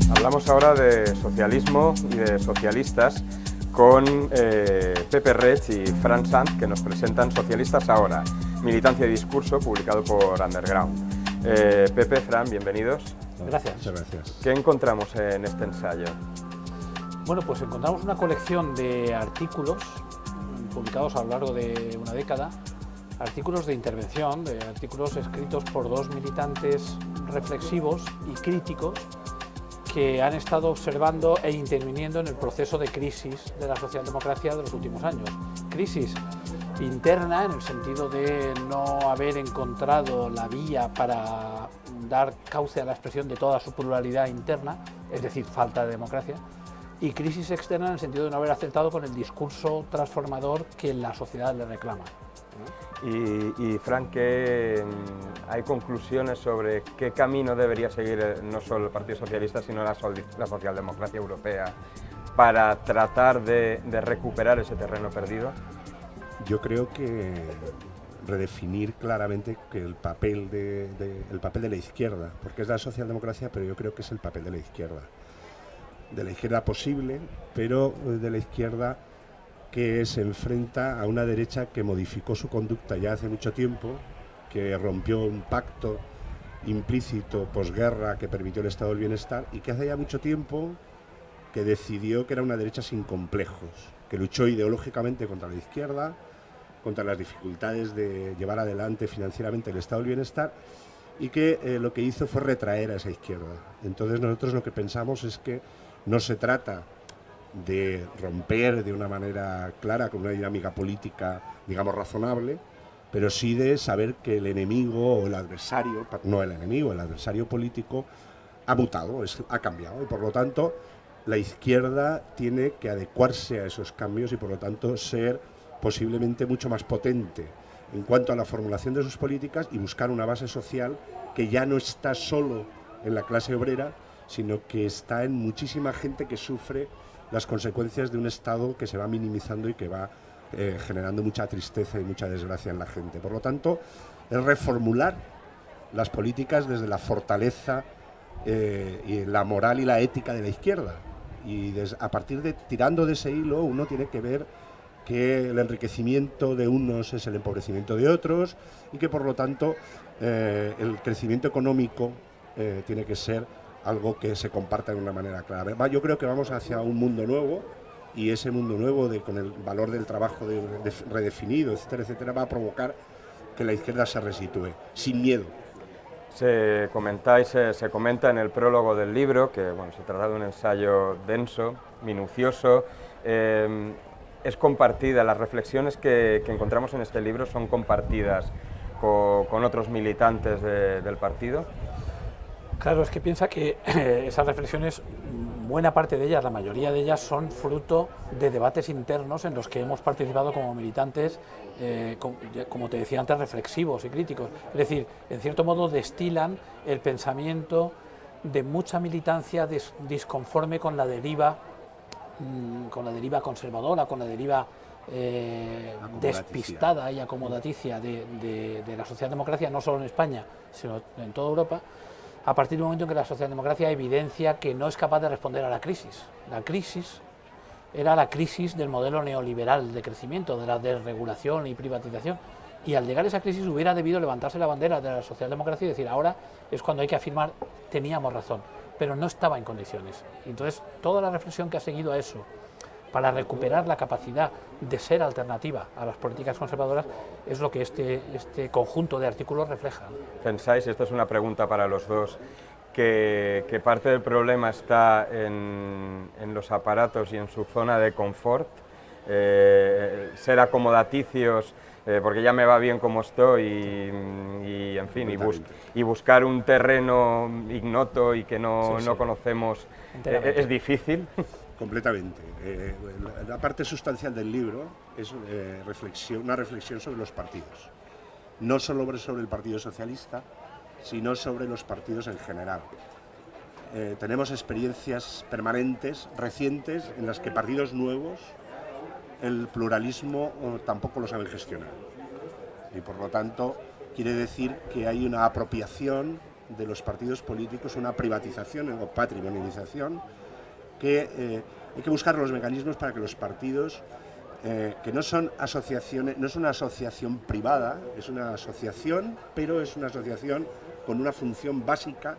Hablamos ahora de socialismo y de socialistas con Pepe Reig y Fran Sanz, que nos presentan Socialistas Ahora, Militancia y Discurso, publicado por Underground. Pepe, Fran, bienvenidos. Gracias. Muchas gracias. ¿Qué encontramos en este ensayo? Bueno, pues encontramos una colección de artículos publicados a lo largo de una década, artículos de intervención, de artículos escritos por dos militantes reflexivos y críticos que han estado observando e interviniendo en el proceso de crisis de la socialdemocracia de los últimos años. Crisis interna, en el sentido de no haber encontrado la vía para dar cauce a la expresión de toda su pluralidad interna, es decir, falta de democracia, y crisis externa en el sentido de no haber acertado con el discurso transformador que la sociedad le reclama. Y Fran, ¿hay conclusiones sobre qué camino debería seguir no solo el Partido Socialista, sino la socialdemocracia europea para tratar de recuperar ese terreno perdido? Yo creo que redefinir claramente que el papel de la izquierda, porque es la socialdemocracia, pero yo creo que es el papel de la izquierda posible, pero de la izquierda que se enfrenta a una derecha que modificó su conducta ya hace mucho tiempo, que rompió un pacto implícito posguerra que permitió el estado del bienestar y que hace ya mucho tiempo que decidió que era una derecha sin complejos, que luchó ideológicamente contra la izquierda, contra las dificultades de llevar adelante financieramente el estado del bienestar y que lo que hizo fue retraer a esa izquierda. Entonces nosotros lo que pensamos es que no se trata de romper de una manera clara con una dinámica política, digamos, razonable, pero sí de saber que el enemigo o el adversario, no el enemigo, el adversario político ha mutado, ha cambiado y por lo tanto la izquierda tiene que adecuarse a esos cambios y por lo tanto ser posiblemente mucho más potente en cuanto a la formulación de sus políticas y buscar una base social que ya no está solo en la clase obrera, sino que está en muchísima gente que sufre las consecuencias de un Estado que se va minimizando y que va generando mucha tristeza y mucha desgracia en la gente. Por lo tanto, es reformular las políticas desde la fortaleza y la moral y la ética de la izquierda. Y a partir de, tirando de ese hilo, uno tiene que ver que el enriquecimiento de unos es el empobrecimiento de otros y que, por lo tanto, el crecimiento económico tiene que ser algo que se comparta de una manera clara. Yo creo que vamos hacia un mundo nuevo y ese mundo nuevo con el valor del trabajo redefinido, etcétera, etcétera, va a provocar que la izquierda se resitúe, sin miedo. Se comenta en el prólogo del libro que se trata de un ensayo denso, minucioso, es compartida, las reflexiones que encontramos en este libro son compartidas con otros militantes del partido. Claro, es que piensa que esas reflexiones, buena parte de ellas, la mayoría de ellas, son fruto de debates internos en los que hemos participado como militantes, como te decía antes, reflexivos y críticos. Es decir, en cierto modo destilan el pensamiento de mucha militancia disconforme con la deriva conservadora, con la deriva despistada y acomodaticia de la socialdemocracia, no solo en España, sino en toda Europa, a partir del momento en que la socialdemocracia evidencia que no es capaz de responder a la crisis. La crisis era la crisis del modelo neoliberal de crecimiento, de la desregulación y privatización, y al llegar a esa crisis hubiera debido levantarse la bandera de la socialdemocracia y decir, ahora es cuando hay que afirmar, teníamos razón, pero no estaba en condiciones. Entonces, toda la reflexión que ha seguido a eso, para recuperar la capacidad de ser alternativa a las políticas conservadoras, es lo que este conjunto de artículos refleja. ¿Pensáis, esto es una pregunta para los dos, que parte del problema está en los aparatos y en su zona de confort? Ser acomodaticios, porque ya me va bien como estoy en fin, y buscar un terreno ignoto y que no conocemos es difícil. Completamente. La parte sustancial del libro es una reflexión sobre los partidos. No solo sobre el Partido Socialista, sino sobre los partidos en general. tenemos experiencias permanentes, recientes, en las que partidos nuevos el pluralismo tampoco lo saben gestionar. Y por lo tanto quiere decir que hay una apropiación de los partidos políticos, una privatización o patrimonialización, que hay que buscar los mecanismos para que los partidos, que no son asociaciones, no es una asociación privada, es una asociación, pero es una asociación con una función básica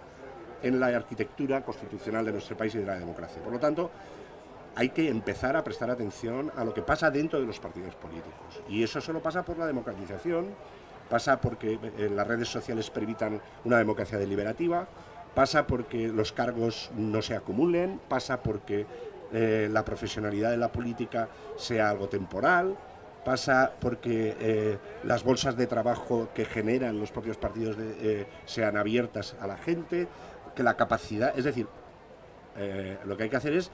en la arquitectura constitucional de nuestro país y de la democracia. Por lo tanto, hay que empezar a prestar atención a lo que pasa dentro de los partidos políticos. Y eso solo pasa por la democratización, pasa porque las redes sociales permitan una democracia deliberativa, pasa porque los cargos no se acumulen, pasa porque la profesionalidad de la política sea algo temporal, pasa porque las bolsas de trabajo que generan los propios partidos sean abiertas a la gente, que la capacidad, es decir, lo que hay que hacer es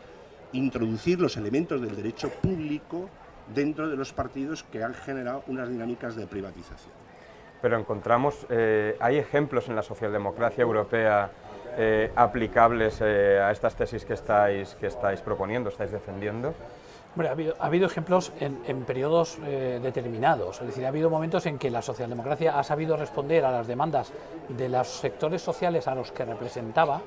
introducir los elementos del derecho público dentro de los partidos que han generado unas dinámicas de privatización. Pero encontramos, ¿hay ejemplos en la socialdemocracia europea aplicables a estas tesis que estáis proponiendo, estáis defendiendo? Hombre, ha habido ejemplos en periodos determinados, es decir, ha habido momentos en que la socialdemocracia ha sabido responder a las demandas de los sectores sociales a los que representaba,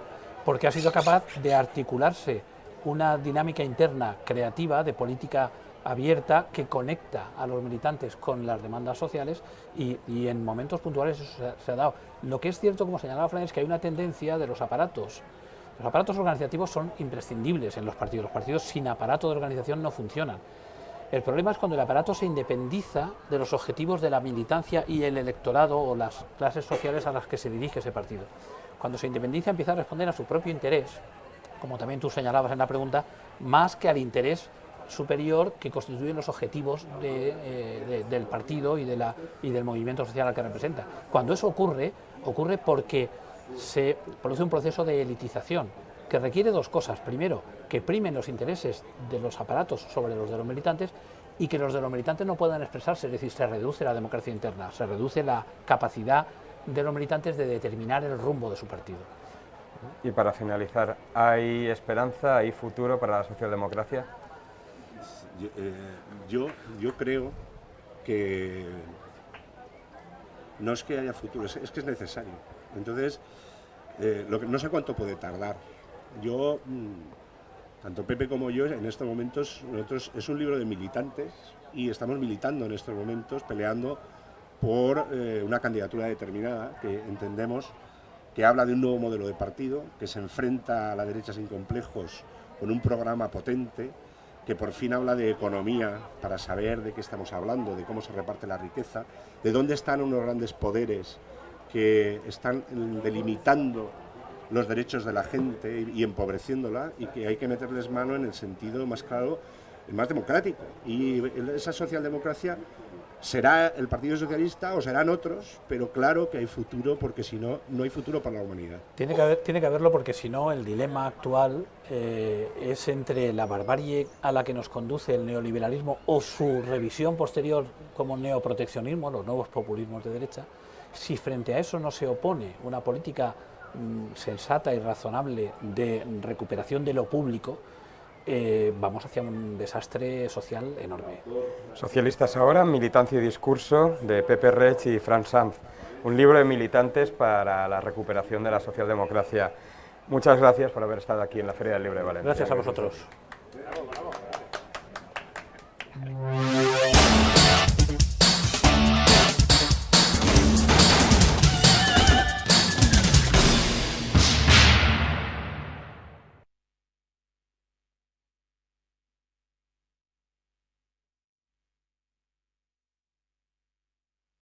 porque ha sido capaz de articularse una dinámica interna creativa de política abierta que conecta a los militantes con las demandas sociales y en momentos puntuales eso se ha dado. Lo que es cierto, como señalaba Fran, es que hay una tendencia de los aparatos. Los aparatos organizativos son imprescindibles en los partidos. Los partidos sin aparato de organización no funcionan. El problema es cuando el aparato se independiza de los objetivos de la militancia y el electorado o las clases sociales a las que se dirige ese partido. Cuando se independiza empieza a responder a su propio interés, como también tú señalabas en la pregunta, más que al interés superior que constituyen los objetivos del partido y del movimiento social al que representa. Cuando eso ocurre porque se produce un proceso de elitización que requiere dos cosas. Primero, que primen los intereses de los aparatos sobre los de los militantes y que los de los militantes no puedan expresarse, es decir, se reduce la democracia interna, se reduce la capacidad de los militantes de determinar el rumbo de su partido. Y para finalizar, ¿hay esperanza, hay futuro para la socialdemocracia? Yo creo que no es que haya futuro, es que es necesario. Entonces, no sé cuánto puede tardar. Tanto Pepe como yo, en estos momentos, nosotros es un libro de militantes y estamos militando en estos momentos, peleando por una candidatura determinada que entendemos que habla de un nuevo modelo de partido, que se enfrenta a la derecha sin complejos con un programa potente, que por fin habla de economía para saber de qué estamos hablando, de cómo se reparte la riqueza, de dónde están unos grandes poderes que están delimitando los derechos de la gente y empobreciéndola, y que hay que meterles mano en el sentido más claro, el más democrático. Y esa socialdemocracia será el Partido Socialista o serán otros, pero claro que hay futuro, porque si no, no hay futuro para la humanidad. Tiene que haberlo, porque si no, el dilema actual es entre la barbarie a la que nos conduce el neoliberalismo o su revisión posterior como neoproteccionismo, los nuevos populismos de derecha. Si frente a eso no se opone una política sensata y razonable de recuperación de lo público, vamos hacia un desastre social enorme. Socialistas ahora, militancia y discurso, de Pepe Reig y Fran Sanz, un libro de militantes para la recuperación de la socialdemocracia. Muchas gracias por haber estado aquí en la Feria del Libro de Valencia. Gracias a vosotros. Bravo, bravo.